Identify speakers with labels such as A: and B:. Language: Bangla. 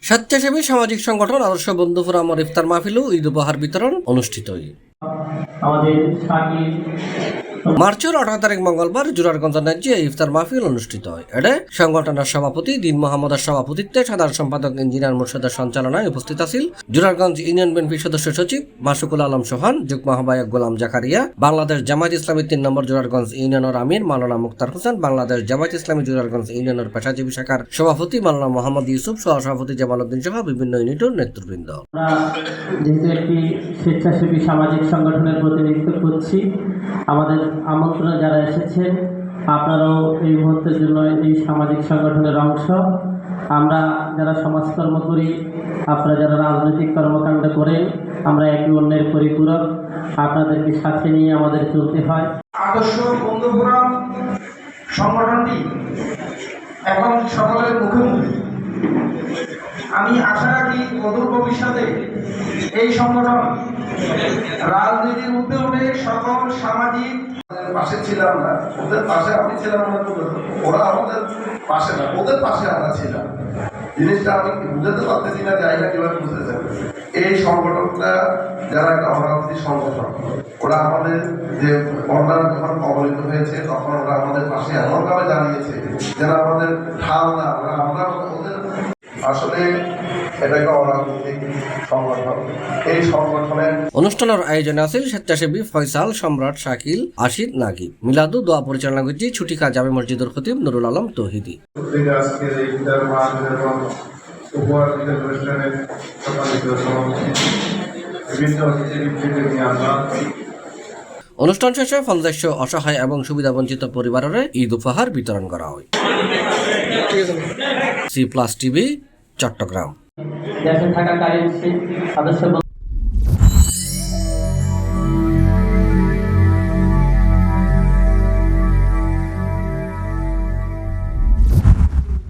A: স্বেচ্ছাসেবী সামাজিক সংগঠন আদর্শ বন্ধু ফোরামের ইফতার মাহফিল ও ঈদ উপহার বিতরণ অনুষ্ঠিত। মার্চের 18 তারিখ মঙ্গলবার জোরারগঞ্জ ন্যায্যে ইফতার মাহফিল অনুষ্ঠিত হয়। এতে সংগঠনের সভাপতি দিন মোহাম্মদের সভাপতিত্বে সাধারণ সম্পাদক ইঞ্জিনিয়ার মুর্শিদের সঞ্চালনায় উপস্থিত আছেন জোরারগঞ্জ ইউনিয়ন বিএনপি সদস্য সচিব মাসুকুল আলম সোহান, যুগ্ম আহ্বায়ক গোলাম জাকারিয়া, বাংলাদেশ জামায়াত ইসলামী 3 নম্বর জোরারগঞ্জ ইউনিয়নের আমির মাওলানা মুক্তার হোসেন, বাংলাদেশ জামায়াত ইসলামী জোরারগঞ্জ ইউনিয়নের পেশাজীবী শাখার সভাপতি মাওলানা মোহাম্মদ ইউসুফ, সহসভাপতি জামালউদ্দিন সহ বিভিন্ন ইউনিটের নেতৃবৃন্দ।
B: যেহেতু একটি স্বেচ্ছাসেবী সামাজিক সংগঠনের প্রতিনিধিত্ব করছি, আমাদের আমন্ত্রণে যারা এসেছেন আপনারাও এই মুহূর্তের জন্য এই সামাজিক সংগঠনের অংশ। আমরা যারা সমাজকর্ম করি, আপনারা যারা রাজনৈতিক কর্মকাণ্ড করেন, আমরা একে অন্যের পরিপূরক। আপনাদেরকে সাথে নিয়ে আমাদের চলতে হয়।
C: আদর্শ বন্ধু ফোরাম সংগঠনটি এখন সকলের মুখে মুখে। আমি আশা রাখি অদূর ভবিষ্যতে এই সংগঠন রাজনীতির ঊর্ধ্বে উঠে সকল সামাজিক
D: পাশে ছিলাম না, ওদের পাশে আমি ছিলাম না, ওরা আমাদের পাশে না, ওদের পাশে আমরা ছিলাম। জিনিসটা আমি বুঝতে পারতেছি না, যাই না কিভাবে বুঝতেছেন। এই সংগঠনটা যারা একটা অরাজনৈতিক সংগঠন, ওরা আমাদের যে বন্যা যখন কবলিত হয়েছে তখন ওরা আমাদের পাশে এমনভাবে দাঁড়িয়েছে যেন আমাদের ঠাল না, আমরা ওদের আসলে এটা একটা অরাজনৈতিক সংগঠন। এই সংগঠনের
A: অনুষ্ঠানের আয়োজনে আছেন স্বেচ্ছাসেবী ফয়সাল, সম্রাট, শাকিল, আশিদ, নাগিব। মিলাদু দোয়া পরিচালনা করছি ছুটিকা জামে মসজিদের খতিব নুরুল আলম তৌহিদি। অনুষ্ঠান শেষে 50 অসহায় এবং সুবিধাবঞ্চিত পরিবারের ঈদ উপহার বিতরণ করা হয়। C+ TV, Chittagong.
B: দেশে থাকাকালীন আদর্শ